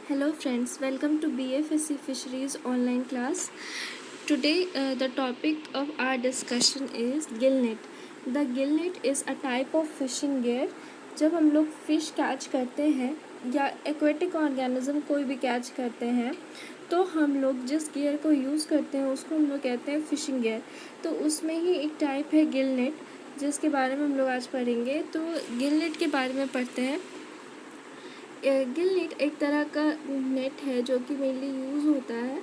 Hello friends, welcome to BFSC Fisheries online class. Today the topic of our discussion is gillnet. The gillnet is a type of fishing gear. जब हम लोग fish catch करते हैं या aquatic organism कोई भी catch करते हैं तो हम लोग जिस गियर को यूज़ करते हैं उसको हम लोग कहते हैं फिशिंग गियर। तो उसमें ही एक टाइप है गिलनेट जिसके बारे में हम लोग आज पढ़ेंगे। तो गिलनेट के बारे में पढ़ते हैं। गिल नेट एक तरह का नेट है जो कि मेनली यूज़ होता है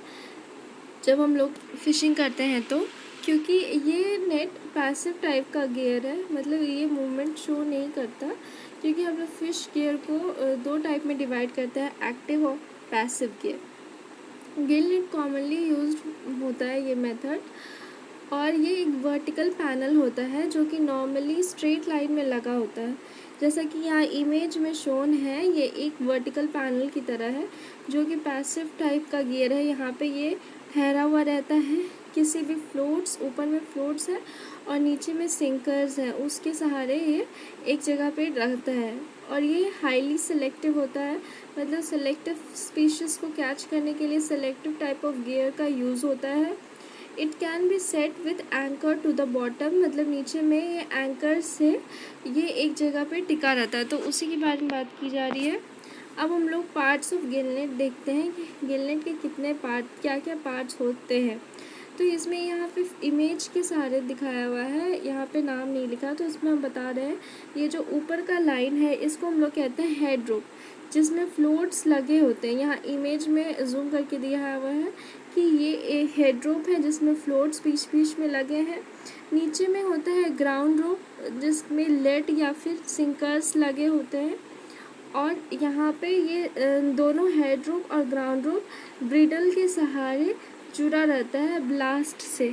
जब हम लोग फिशिंग करते हैं। तो क्योंकि ये नेट पैसिव टाइप का गियर है, मतलब ये मूवमेंट शो नहीं करता, क्योंकि हम लोग फिश गियर को दो टाइप में डिवाइड करते हैं, एक्टिव और passive gear. Gill net commonly used होता है ये मेथड, और ये एक वर्टिकल पैनल होता है जो कि नॉर्मली स्ट्रेट लाइन में लगा होता है। जैसा कि यहाँ इमेज में शोन है, ये एक वर्टिकल पैनल की तरह है जो कि पैसिव टाइप का गियर है। यहाँ पे ये ठहरा हुआ रहता है, किसी भी फ्लोट्स, ऊपर में फ्लोट्स है और नीचे में सिंकर्स हैं, उसके सहारे ये एक जगह पे रहता है। और ये हाईली सेलेक्टिव होता है, मतलब सेलेक्टिव स्पीशीज़ को कैच करने के लिए सेलेक्टिव टाइप ऑफ गियर का यूज़ होता है। It can be set with anchor to the bottom, मतलब नीचे में ये एंकर से ये एक जगह पे टिका रहता है। तो उसी के बारे में बात की जा रही है। अब हम लोग पार्ट्स ऑफ गिलनेट देखते हैं कि गिलनेट के कितने पार्ट, क्या क्या पार्ट्स होते हैं। तो इसमें यहाँ पे इमेज के सहारे दिखाया हुआ है, यहाँ पे नाम नहीं लिखा, तो इसमें हम बता रहे हैं ये जो ऊपर का लाइन है इसको हम लोग कहते हैं हेड रोप, जिसमें फ्लोट्स लगे होते हैं। यहाँ इमेज में जूम करके दिया हुआ है कि ये एक हेड रोप है जिसमें फ्लोट्स बीच बीच में लगे हैं। नीचे में होता है ग्राउंड रोप जिसमें लेट या फिर सिंकर्स लगे होते हैं, और यहाँ पे ये दोनों हेड रोप और ग्राउंड रोप ब्रिडल के सहारे जुड़ा रहता है ब्लास्ट से।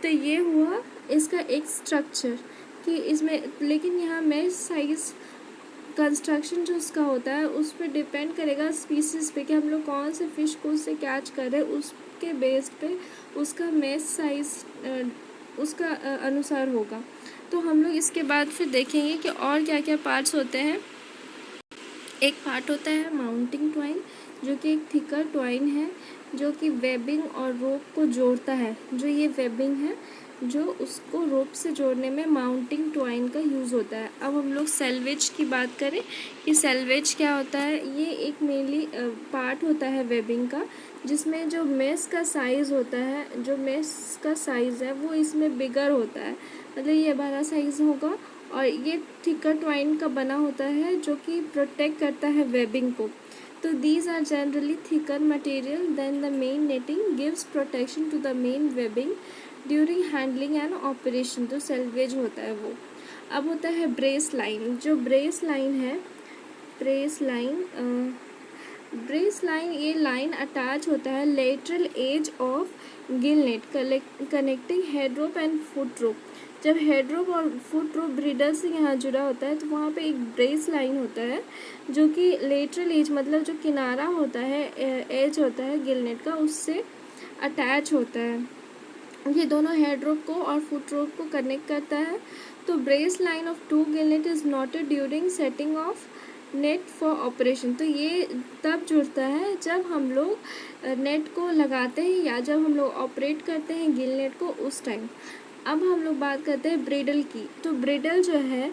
तो ये हुआ इसका एक स्ट्रक्चर कि इसमें, लेकिन यहाँ मैश साइज कंस्ट्रक्शन जो उसका होता है उस पर डिपेंड करेगा स्पीसीज़ पे कि हम लोग कौन से फ़िश को उससे कैच कर रहे हैं, उसके बेस पे उसका मैश साइज उसका अनुसार होगा। तो हम लोग इसके बाद फिर देखेंगे कि और क्या क्या पार्ट्स होते हैं। एक पार्ट होता है माउंटिंग ट्वाइन, जो कि एक थिकर ट्वाइन है जो कि वेबिंग और रोप को जोड़ता है। जो ये वेबिंग है जो उसको रोप से जोड़ने में माउंटिंग ट्वाइन का यूज़ होता है। अब हम लोग सेल्वेज की बात करें कि सेल्वेज क्या होता है। ये एक मेनली पार्ट होता है वेबिंग का, जिसमें जो मेस का साइज़ होता है, जो मेस का साइज़ है वो इसमें बिगर होता है, मतलब ये बड़ा साइज़ होगा, और ये थिकर ट्वाइन का बना होता है जो कि प्रोटेक्ट करता है वेबिंग को। तो these are generally thicker material than the main netting gives protection to the main webbing during handling and operation. तो सेल्वेज होता है वो। अब होता है ब्रेस लाइन। जो ब्रेस लाइन है, ब्रेस लाइन ये लाइन अटैच होता है lateral edge of gillnet connecting head rope and foot rope. जब हेड रोप और फुट रोप ब्रिडर से यहाँ जुड़ा होता है तो वहाँ पे एक ब्रेस लाइन होता है जो कि लेटरल एज, मतलब जो किनारा होता है, एज होता है गिलनेट का, उससे अटैच होता है। ये दोनों हेड रोप को और फुट रोप को कनेक्ट करता है। तो brace line of to gillnet is noted during setting of net for operation. तो ये तब जुड़ता है जब हम लोग नेट को लगाते हैं या जब हम लोग ऑपरेट करते हैं गिल नेट को, उस टाइम। अब हम लोग बात करते हैं ब्रिडल की। तो ब्रिडल जो है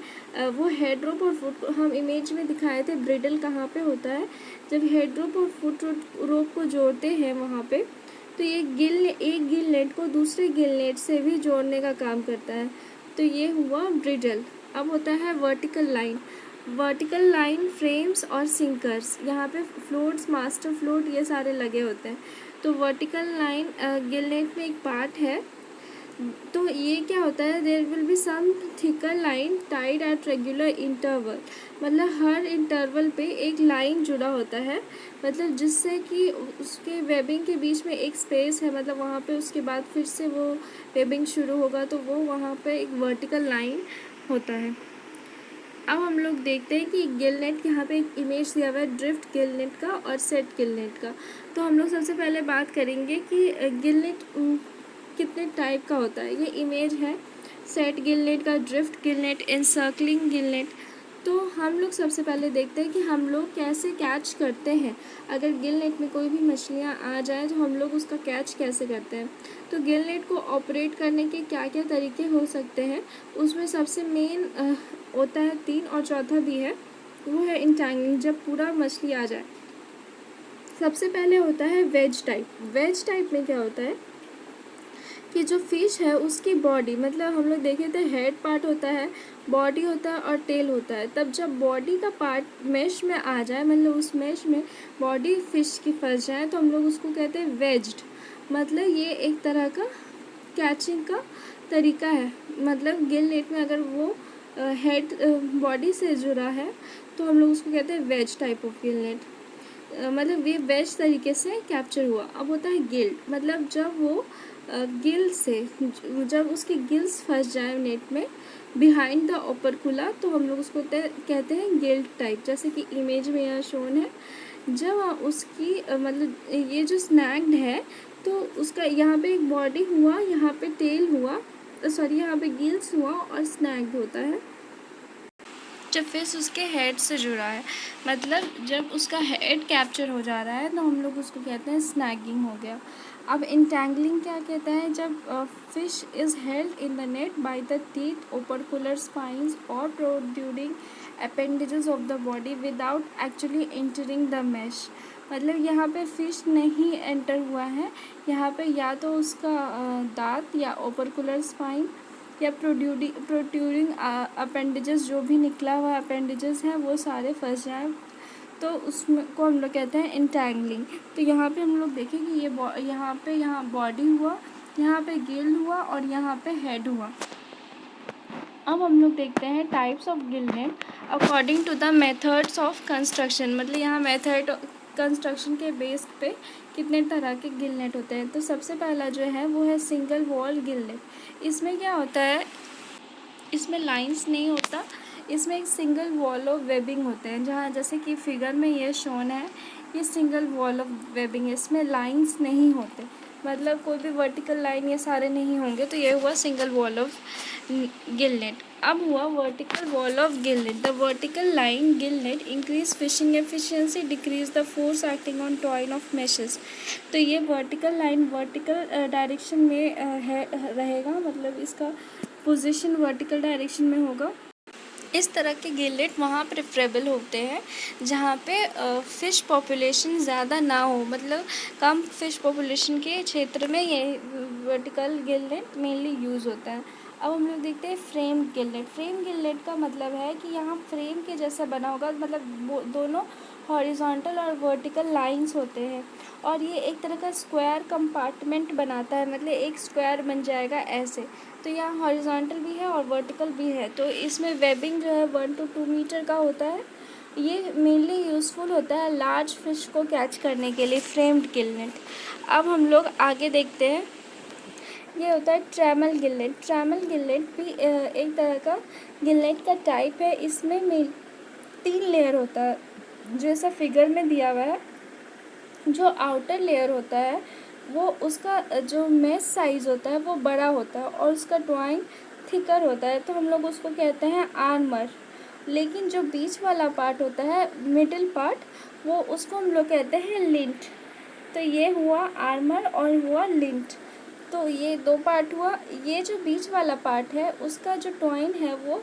वो हेड रोप और फुट, हम इमेज में दिखाए थे ब्रिडल कहाँ पे होता है, जब हेड रोप और फुट रोप को जोड़ते हैं वहाँ पे। तो ये एक गिल नेट को दूसरे गिल नेट से भी जोड़ने का काम करता है। तो ये हुआ ब्रिडल। अब होता है vertical line. Vertical line frames और सिंकर्स, यहाँ पे फ्लोट्स, मास्टर फ्लोट, ये सारे लगे होते हैं। तो वर्टिकल लाइन गिलनेट में एक पार्ट है। तो ये क्या होता है, there will be some thicker line tied at regular interval, मतलब हर इंटरवल पे एक लाइन जुड़ा होता है, मतलब जिससे कि उसके वेबिंग के बीच में एक स्पेस है, मतलब वहाँ पे उसके बाद फिर से वो वेबिंग शुरू होगा, तो वो वहाँ पे एक वर्टिकल लाइन होता है। अब हम लोग देखते हैं कि गिलनेट, यहाँ पे एक इमेज दिया हुआ है ड्रिफ्ट गिलनेट का और सेट गिलनेट का। तो हम लोग सबसे पहले बात करेंगे कि गिलनेट कितने टाइप का होता है। ये इमेज है सेट गिलनेट का, ड्रिफ्ट गिलनेट, एनसर्कलिंग गिलनेट। तो हम लोग सबसे पहले देखते हैं कि हम लोग कैसे कैच करते हैं। अगर गिल नेट में कोई भी मछलियाँ आ जाए तो हम लोग उसका कैच कैसे करते हैं। तो गिल नेट को ऑपरेट करने के क्या क्या तरीके हो सकते हैं, उसमें सबसे मेन होता है 3 और चौथा भी है, वो है इंटैंगलिंग, जब पूरा मछली आ जाए। सबसे पहले होता है वेज टाइप। वेज टाइप में क्या होता है कि जो फिश है उसकी बॉडी, मतलब हम लोग देखे थे हेड पार्ट होता है, बॉडी होता है और टेल होता है। तब जब बॉडी का पार्ट मेश में आ जाए, मतलब उस मेश में बॉडी फिश की फंस जाए, तो हम लोग उसको कहते हैं वेज्ड। मतलब ये एक तरह का कैचिंग का तरीका है। मतलब गिल नेट में अगर वो हेड बॉडी से जुड़ा है तो हम लोग उसको कहते हैं wedge type of gill net. मतलब ये वेज तरीके से कैप्चर हुआ। अब होता है गिल्ड, मतलब जब वो गिल से, जब उसकी गिल्स फंस जाए नेट में बिहाइंड द ओपरकुला, तो हम लोग उसको कहते हैं गिल्ड टाइप, जैसे कि इमेज में यहाँ शोन है। जब उसकी मतलब ये जो स्नैग्ड है, तो उसका यहाँ पे एक बॉडी हुआ, यहाँ पे टेल हुआ, सॉरी यहाँ पे गिल्स हुआ और स्नैग्ड होता है जब फिश उसके हेड से जुड़ा है। मतलब जब उसका हेड कैप्चर हो जा रहा है तो हम लोग उसको कहते हैं स्नैगिंग हो गया। अब इंटैंगलिंग क्या कहता है, जब fish is held in the net by the teeth, opercular spines और protruding appendages of the body without actually entering the mesh. मतलब यहाँ पे फिश नहीं एंटर हुआ है, यहाँ पे या तो उसका दांत या ओपरकुलर स्पाइन या प्रोट्यूरिंग अपेंडेजेस, जो भी निकला हुआ अपेंडेजेस है वो सारे फंस जाएँ, तो उसमें को हम लोग कहते हैं इंटैंगलिंग। तो यहाँ पे हम लोग देखें कि ये यहाँ बॉडी हुआ, यहाँ पे गिल हुआ और यहाँ पे हेड हुआ। अब हम लोग देखते हैं types of gill net according to the methods of construction. मतलब यहाँ मेथड कंस्ट्रक्शन के बेस पे कितने तरह के गिल नेट होते हैं। तो सबसे पहला जो है वो है सिंगल वॉल गिल नेट। इसमें क्या होता है, इसमें लाइंस नहीं होता, इसमें एक सिंगल वॉल ऑफ वेबिंग होते हैं, जहाँ जैसे कि फिगर में ये शोन है, ये सिंगल वॉल ऑफ वेबिंग है, इसमें लाइंस नहीं होते, मतलब कोई भी वर्टिकल लाइन ये सारे नहीं होंगे। तो ये हुआ single wall of gill net. अब हुआ vertical wall of gill net. The vertical line gill net increase fishing efficiency, decrease the force acting on twine of meshes. तो ये वर्टिकल लाइन वर्टिकल डायरेक्शन में रहेगा, मतलब इसका पोजीशन वर्टिकल डायरेक्शन में होगा। इस तरह के गिल नेट वहाँ प्रेफरेबल होते हैं जहाँ पे फ़िश पॉपुलेशन ज़्यादा ना हो, मतलब कम फ़िश पॉपुलेशन के क्षेत्र में ये vertical Gill net mainly use होता है। अब हम लोग देखते हैं frame Gill net. Frame Gill net का मतलब है कि यहाँ फ्रेम के जैसा बना होगा, मतलब दोनों हॉरिजॉन्टल और वर्टिकल लाइंस होते हैं, और ये एक तरह का स्क्वायर कंपार्टमेंट बनाता है, मतलब एक स्क्वायर बन जाएगा ऐसे। तो यहाँ हॉरिजॉन्टल भी है और वर्टिकल भी है। तो इसमें वेबिंग जो है 1 to 2 मीटर का होता है। ये मेनली यूज़फुल होता है लार्ज फिश को कैच करने के लिए, फ्रेम्ड गिल नेट। अब हम लोग आगे देखते हैं, ये होता है ट्रैमल गिल नेट। ट्रैमल गिल नेट भी एक तरह का गिल नेट का टाइप है। इसमें 3 लेयर होता है, जैसा फिगर में दिया हुआ है। जो आउटर लेयर होता है वो उसका जो मेश साइज़ होता है वो बड़ा होता है और उसका ड्राइंग थिकर होता है, तो हम लोग उसको कहते हैं आर्मर। लेकिन जो बीच वाला पार्ट होता है, मिडिल पार्ट, वो उसको हम लोग कहते हैं लिंट। तो ये हुआ आर्मर और हुआ लिंट। तो ये 2 पार्ट हुआ। ये जो बीच वाला पार्ट है उसका जो टॉइन है वो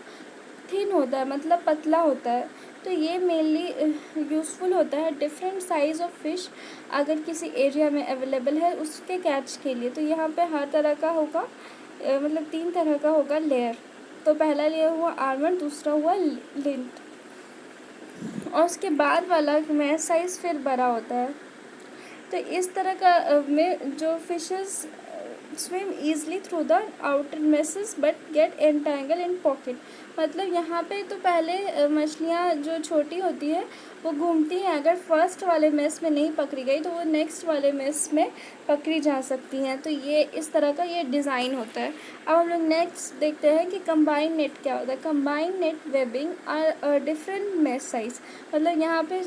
थिन होता है, मतलब पतला होता है। तो ये मेनली यूज़फुल होता है डिफरेंट साइज़ ऑफ फ़िश अगर किसी एरिया में अवेलेबल है उसके कैच के लिए। तो यहाँ पे हर तरह का होगा, मतलब 3 तरह का होगा लेयर। तो पहला लेयर हुआ आर्मर, दूसरा हुआ लिंट, और उसके बाद वाला मैश साइज़ फिर बड़ा होता है। तो इस तरह का में जो fishes swim easily through the outer meshes but get entangled in pocket। मतलब यहाँ पे तो पहले मछलियाँ जो छोटी होती है वो घूमती हैं, अगर फर्स्ट वाले मेस में नहीं पकड़ी गई तो वो नेक्स्ट वाले मेस में पकड़ी जा सकती हैं। तो ये इस तरह का ये डिज़ाइन होता है। अब हम लोग नेक्स्ट देखते हैं कि कंबाइन नेट क्या होता है। Combine net webbing are different mesh size. मतलब यहाँ पे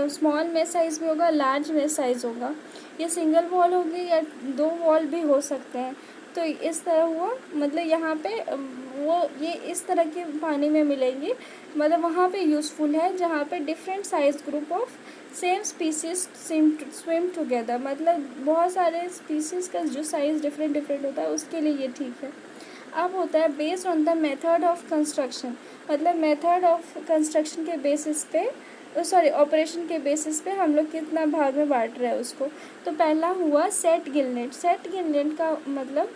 स्मॉल मेश साइज़ भी होगा, लार्ज मेश साइज़ होगा। ये सिंगल वॉल होगी या 2 वॉल भी हो सकते हैं। तो इस तरह हुआ, मतलब यहाँ पे वो ये इस तरह के पानी में मिलेंगी, मतलब वहाँ पे यूज़फुल है जहाँ पे different size group of same species swim together, मतलब बहुत सारे स्पीसीज का जो साइज़ डिफरेंट डिफरेंट होता है उसके लिए ये ठीक है। अब होता है based on the method of construction, मतलब मेथड ऑफ कंस्ट्रक्शन के बेसिस पे, सॉरी ऑपरेशन के बेसिस पे हम लोग कितना भाग में बांट रहे हैं उसको। तो पहला हुआ सेट गिलनेट। सेट गिलनेट का मतलब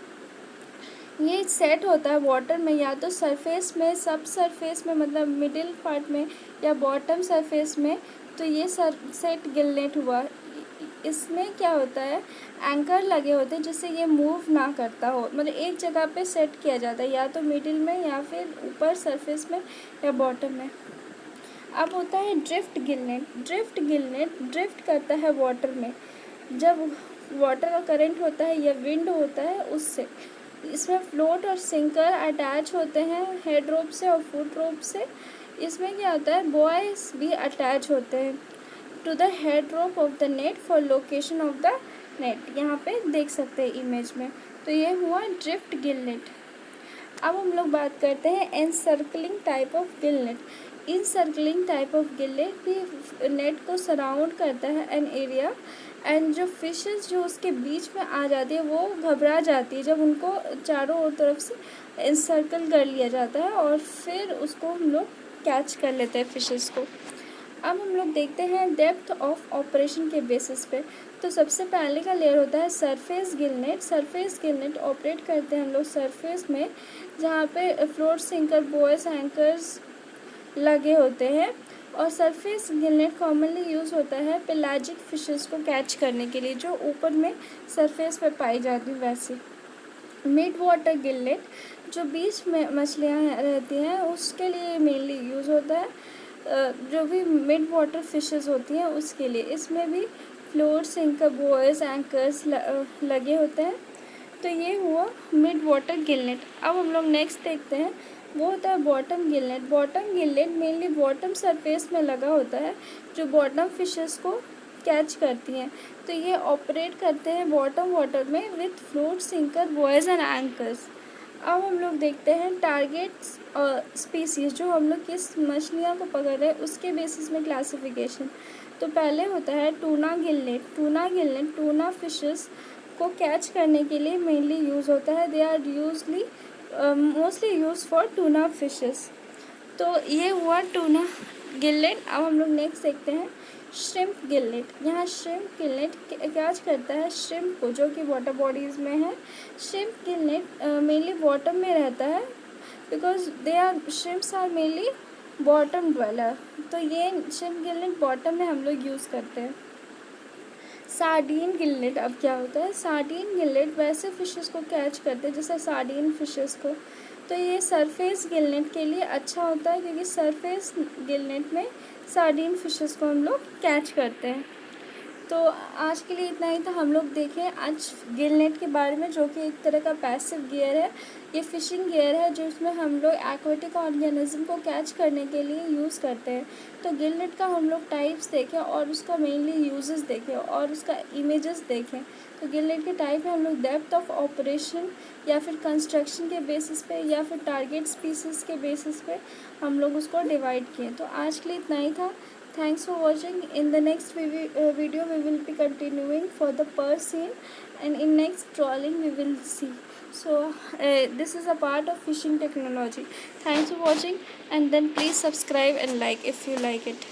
ये सेट होता है वाटर में, या तो सरफेस में, सब सरफेस में, मतलब मिडिल पार्ट में, या बॉटम सरफेस में। तो ये सेट गिलनेट हुआ। इसमें क्या होता है, एंकर लगे होते हैं जिससे ये मूव ना करता हो, मतलब एक जगह पे सेट किया जाता है, या तो मिडिल में या फिर ऊपर सरफेस में या बॉटम में। अब होता है drift gillnet. Drift gillnet drift करता है वाटर में, जब वाटर का करंट होता है या विंड होता है उससे। इसमें फ्लोट और सिंकर अटैच होते हैं हेड रोप से और फुट रोप से। इसमें क्या होता है, बॉयज़ भी अटैच होते हैं to the head rope of the net for location of the net. यहाँ पे देख सकते हैं इमेज में। तो ये हुआ ड्रिफ्ट गिलनेट। अब हम लोग बात करते हैं encircling type of gillnet. Encircling type of gillnet भी नेट को सराउंड करता है एन एरिया, एंड जो फिशेस जो उसके बीच में आ जाती है वो घबरा जाती है जब उनको चारों ओर तरफ से एनसर्कल कर लिया जाता है, और फिर उसको हम लोग कैच कर लेते हैं फिशेस को। अब हम लोग देखते हैं डेप्थ ऑफ ऑपरेशन के बेसिस पे। तो सबसे पहले का लेयर होता है surface gillnet. Surface gillnet operate करते हैं हम लोग सरफेस में, जहाँ पे फ्लोट सिंकर बॉयज़ एंकर्स लगे होते हैं। और सरफेस गिलनेट कॉमनली यूज़ होता है पेलाजिक फिशेस को कैच करने के लिए, जो ऊपर में सरफेस पे पाई जाती हैं वैसे। मिड वाटर गिलनेट जो बीच में मछलियाँ रहती हैं उसके लिए मेनली यूज़ होता है, जो भी मिड वाटर फिशेस होती हैं उसके लिए। इसमें भी फ्लोट सिंकर बॉयज़ एंकर्स लगे होते हैं। तो ये हुआ मिड वाटर गिलनेट। अब हम लोग नेक्स्ट देखते हैं, वो होता है bottom gillnet. Bottom gillnet mainly bottom surface में लगा होता है, जो बॉटम फिशेस को कैच करती हैं। तो ये ऑपरेट करते हैं बॉटम वाटर में with float sinker boys and anchors. अब हम लोग देखते हैं टारगेट्स स्पीसीज, जो हम लोग किस मछलियाँ को पकड़ रहे हैं उसके बेसिस में क्लासिफिकेशन। तो पहले होता है tuna gillnet. Tuna gillnet tuna fishes को कैच करने के लिए मेनली यूज़ होता है। They are usually mostly use for tuna fishes. तो ये हुआ टूना गिलनेट। अब हम लोग नेक्स्ट देखते हैं श्रिम्प गिलनेट। यहाँ श्रिम्प गिलनेट कैच करता है श्रिम्प को, जो कि वाटर बॉडीज़ में है। श्रिम्प गिलनेट मेनली बॉटम में रहता है, because they are shrimps are mainly bottom dweller. तो ये श्रिम्प गिलनेट बॉटम में हम लोग यूज़ करते हैं। सार्डीन गिलनेट अब क्या होता है, सार्डीन गिलनेट वैसे फिशेस को कैच करते हैं जैसे सार्डीन फिशेस को। तो ये सरफेस गिलनेट के लिए अच्छा होता है, क्योंकि सरफेस गिलनेट में सार्डीन फिशेस को हम लोग कैच करते हैं। तो आज के लिए इतना ही था। हम लोग देखें आज गिलनेट के बारे में, जो कि एक तरह का पैसिव गियर है। ये फिशिंग गियर है जिसमें हम लोग एक्वेटिक ऑर्गेनिज्म को कैच करने के लिए यूज़ करते हैं। तो गिलनेट का हम लोग टाइप्स देखें और उसका मेनली यूजेस देखें और उसका इमेजेस देखें। तो गिलनेट के टाइप है हम लोग डेप्थ ऑफ ऑपरेशन, या फिर कंस्ट्रक्शन के बेसिस पे, या फिर टारगेट स्पीसीज के बेसिस पे हम लोग उसको डिवाइड किए। तो आज के लिए इतना ही था। Thanks for watching. In the next video we will be continuing for the per scene, and in next trawling we will see. So this is a part of fishing technology. Thanks for watching, and then please subscribe and like if you like it.